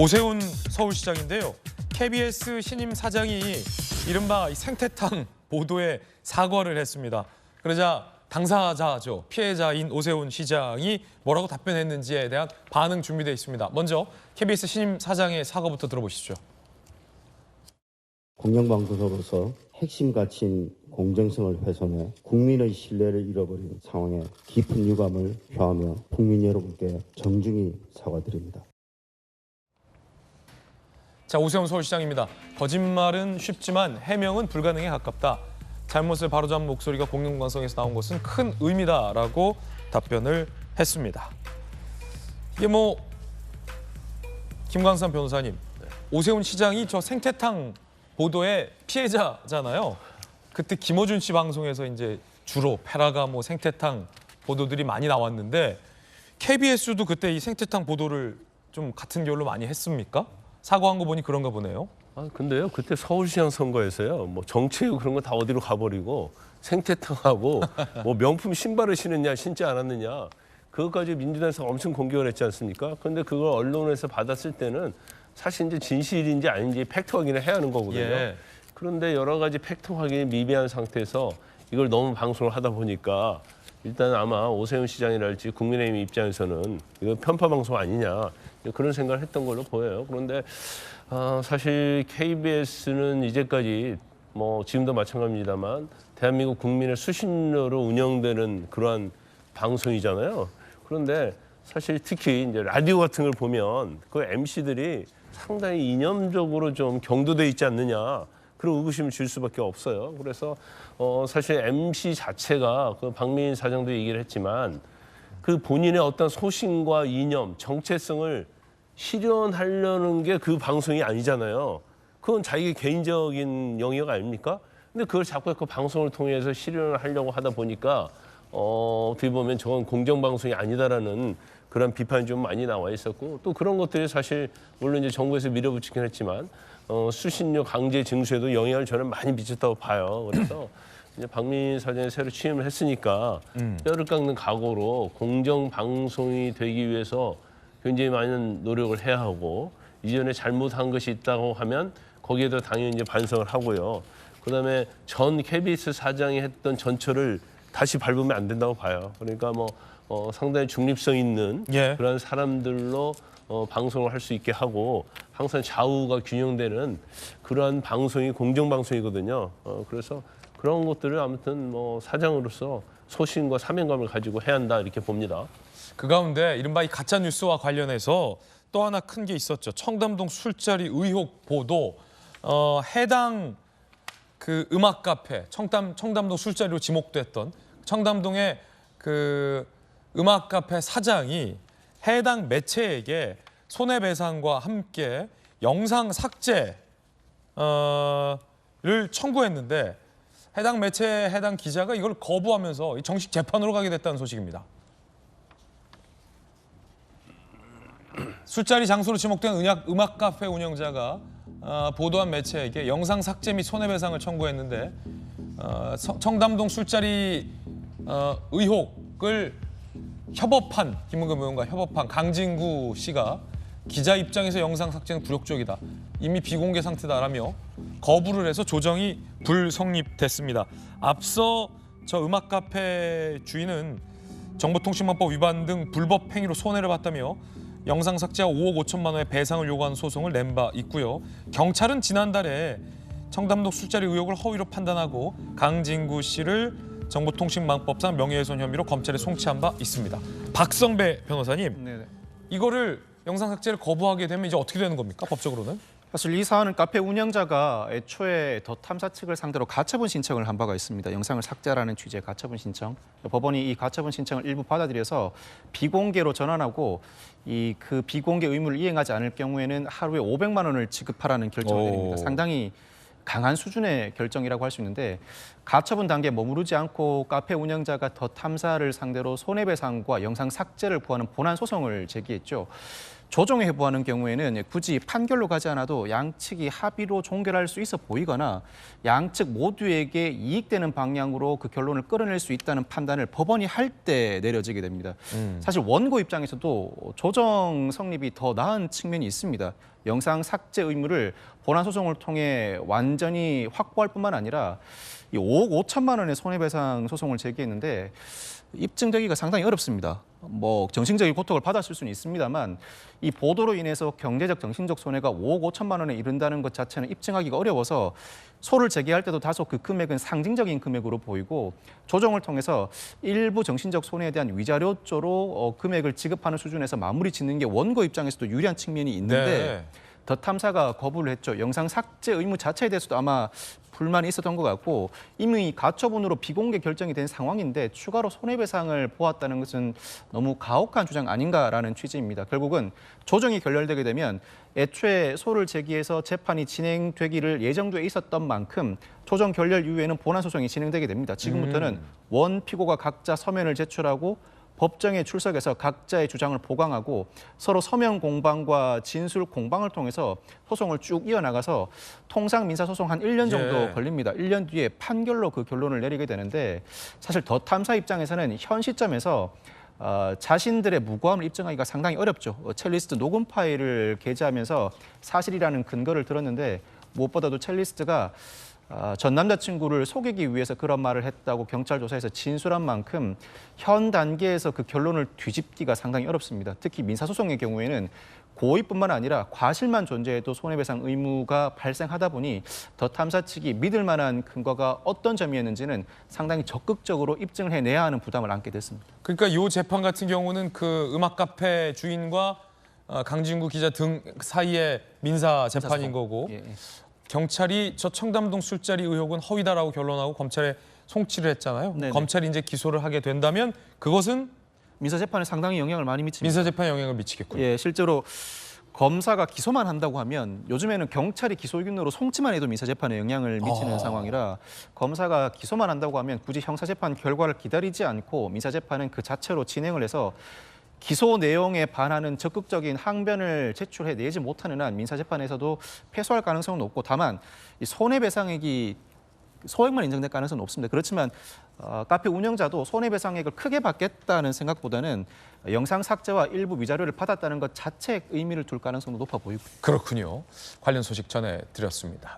오세훈 서울시장인데요. KBS 신임 사장이 이른바 생태탕 보도에 사과를 했습니다. 그러자 당사자죠. 피해자인 오세훈 시장이 뭐라고 답변했는지에 대한 반응 준비되어 있습니다. 먼저 KBS 신임 사장의 사과부터 들어보시죠. 공영방송으로서 핵심 가치인 공정성을 훼손해 국민의 신뢰를 잃어버린 상황에 깊은 유감을 표하며 국민 여러분께 정중히 사과드립니다. 자, 오세훈 서울시장입니다. 거짓말은 쉽지만 해명은 불가능에 가깝다. 잘못을 바로잡은 목소리가 공영방송에서 나온 것은 큰 의미다라고 답변을 했습니다. 이게 김광삼 변호사님, 오세훈 시장이 저 생태탕 보도의 피해자잖아요. 그때 김어준 씨 방송에서 이제 주로 페라가 생태탕 보도들이 많이 나왔는데 KBS도 그때 이 생태탕 보도를 좀 같은 결로 많이 했습니까? 사과한 거 보니 그런가 보네요. 근데요, 그때 서울시장 선거에서요, 정치고 그런 거 다 어디로 가버리고 생태탕하고 명품 신발을 신었냐, 신지 않았느냐, 그것까지 민주당에서 엄청 공격을 했지 않습니까? 그런데 그걸 언론에서 받았을 때는 사실 이제 진실인지 아닌지 팩트 확인을 해야 하는 거거든요. 예. 그런데 여러 가지 팩트 확인이 미비한 상태에서 이걸 너무 방송을 하다 보니까 일단 아마 오세훈 시장이랄지 국민의힘 입장에서는 이거 편파 방송 아니냐 그런 생각을 했던 걸로 보여요. 그런데 사실 KBS는 이제까지 지금도 마찬가지입니다만 대한민국 국민의 수신료로 운영되는 그러한 방송이잖아요. 그런데 사실 특히 이제 라디오 같은 걸 보면 그 MC들이 상당히 이념적으로 좀 경도돼 있지 않느냐. 그런 의구심을 줄 수밖에 없어요. 그래서 사실 MC 자체가 그 박민희 사장도 얘기를 했지만 그 본인의 어떤 소신과 이념, 정체성을 실현하려는 게 그 방송이 아니잖아요. 그건 자기 개인적인 영역 아닙니까? 근데 그걸 자꾸 그 방송을 통해서 실현을 하려고 하다 보니까 어떻게 보면 저건 공정방송이 아니다라는 그런 비판이 좀 많이 나와 있었고 또 그런 것들이 사실 물론 이제 정부에서 밀어붙이긴 했지만 수신료 강제 징수에도 영향을 저는 많이 미쳤다고 봐요. 그래서 이제 박민희 사장이 새로 취임을 했으니까 뼈를 깎는 각오로 공정 방송이 되기 위해서 굉장히 많은 노력을 해야 하고 이전에 잘못한 것이 있다고 하면 거기에도 당연히 이제 반성을 하고요. 그다음에 전 KBS 사장이 했던 전철을 다시 밟으면 안 된다고 봐요. 그러니까 상당히 중립성 있는 그런 사람들로 방송을 할 수 있게 하고 항상 좌우가 균형되는 그러한 방송이 공정방송이거든요. 그래서 그런 것들을 아무튼 사장으로서 소신과 사명감을 가지고 해야 한다 이렇게 봅니다. 그 가운데 이른바 이 가짜 뉴스와 관련해서 또 하나 큰 게 있었죠. 청담동 술자리 의혹 보도. 해당 그 음악 카페 청담동 술자리로 지목됐던 청담동의 그 음악 카페 사장이 해당 매체에게 손해배상과 함께 영상 삭제를 청구했는데 해당 매체 해당 기자가 이걸 거부하면서 정식 재판으로 가게 됐다는 소식입니다. 술자리 장소로 지목된 음악 카페 운영자가 보도한 매체에게 영상 삭제 및 손해배상을 청구했는데 청담동 술자리 의혹을 협업한 김은겸 의원과 협업한 강진구 씨가 기자 입장에서 영상 삭제는 굴욕적이다. 이미 비공개 상태다라며 거부를 해서 조정이 불성립됐습니다. 앞서 저 음악 카페 주인은 정보통신망법 위반 등 불법 행위로 손해를 봤다며 영상 삭제와 5억 5천만 원의 배상을 요구하는 소송을 낸 바 있고요. 경찰은 지난달에 청담동 술자리 의혹을 허위로 판단하고 강진구 씨를 정보통신망법상 명예훼손 혐의로 검찰에 송치한 바 있습니다. 박성배 변호사님, 네네. 이거를 영상 삭제를 거부하게 되면 이제 어떻게 되는 겁니까? 법적으로는? 사실 이 사안은 카페 운영자가 애초에 더 탐사 측을 상대로 가처분 신청을 한 바가 있습니다. 영상을 삭제하라는 취지의 가처분 신청. 법원이 이 가처분 신청을 일부 받아들여서 비공개로 전환하고 그 비공개 의무를 이행하지 않을 경우에는 하루에 500만 원을 지급하라는 결정을 내립니다. 상당히 강한 수준의 결정이라고 할 수 있는데 가처분 단계에 머무르지 않고 카페 운영자가 더 탐사를 상대로 손해배상과 영상 삭제를 구하는 본안 소송을 제기했죠. 조정에 회부하는 경우에는 굳이 판결로 가지 않아도 양측이 합의로 종결할 수 있어 보이거나 양측 모두에게 이익되는 방향으로 그 결론을 끌어낼 수 있다는 판단을 법원이 할 때 내려지게 됩니다. 사실 원고 입장에서도 조정 성립이 더 나은 측면이 있습니다. 영상 삭제 의무를 본안 소송을 통해 완전히 확보할 뿐만 아니라 이 5억 5천만 원의 손해배상 소송을 제기했는데 입증되기가 상당히 어렵습니다. 뭐 정신적인 고통을 받았을 수는 있습니다만 이 보도로 인해서 경제적, 정신적 손해가 5억 5천만 원에 이른다는 것 자체는 입증하기가 어려워서 소를 제기할 때도 다소 그 금액은 상징적인 금액으로 보이고 조정을 통해서 일부 정신적 손해에 대한 위자료조로 금액을 지급하는 수준에서 마무리 짓는 게 원고 입장에서도 유리한 측면이 있는데 네. 더 탐사가 거부를 했죠. 영상 삭제 의무 자체에 대해서도 아마 불만이 있었던 것 같고 이미 가처분으로 비공개 결정이 된 상황인데 추가로 손해배상을 보았다는 것은 너무 가혹한 주장 아닌가라는 취지입니다. 결국은 조정이 결렬되게 되면 애초에 소를 제기해서 재판이 진행되기를 예정돼 있었던 만큼 조정 결렬 이후에는 본안 소송이 진행되게 됩니다. 지금부터는 원 피고가 각자 서면을 제출하고 법정에 출석해서 각자의 주장을 보강하고 서로 서면 공방과 진술 공방을 통해서 소송을 쭉 이어나가서 통상 민사소송 한 1년 정도 예. 걸립니다. 1년 뒤에 판결로 그 결론을 내리게 되는데 사실 더 탐사 입장에서는 현 시점에서 자신들의 무고함을 입증하기가 상당히 어렵죠. 첼리스트 녹음 파일을 게재하면서 사실이라는 근거를 들었는데 무엇보다도 첼리스트가 전 남자친구를 속이기 위해서 그런 말을 했다고 경찰 조사에서 진술한 만큼 현 단계에서 그 결론을 뒤집기가 상당히 어렵습니다. 특히 민사소송의 경우에는 고의뿐만 아니라 과실만 존재해도 손해배상 의무가 발생하다 보니 더 탐사 측이 믿을 만한 근거가 어떤 점이었는지는 상당히 적극적으로 입증을 해내야 하는 부담을 안게 됐습니다. 그러니까 이 재판 같은 경우는 그 음악 카페 주인과 강진구 기자 등 사이의 민사 재판인 거고 예. 경찰이 저 청담동 술자리 의혹은 허위다라고 결론하고 검찰에 송치를 했잖아요. 네네. 검찰이 이제 기소를 하게 된다면 그것은 민사 재판에 상당히 영향을 많이 미칩니다. 민사 재판에 영향을 미치겠군요. 예, 실제로 검사가 기소만 한다고 하면 요즘에는 경찰이 기소 의견으로 송치만 해도 민사 재판에 영향을 미치는 상황이라 검사가 기소만 한다고 하면 굳이 형사 재판 결과를 기다리지 않고 민사 재판은 그 자체로 진행을 해서 기소 내용에 반하는 적극적인 항변을 제출해내지 못하는 한 민사재판에서도 패소할 가능성은 높고 다만 이 손해배상액이 소액만 인정될 가능성은 높습니다. 그렇지만 카페 운영자도 손해배상액을 크게 받겠다는 생각보다는 영상 삭제와 일부 위자료를 받았다는 것 자체에 의미를 둘 가능성도 높아 보이고. 그렇군요. 관련 소식 전해드렸습니다.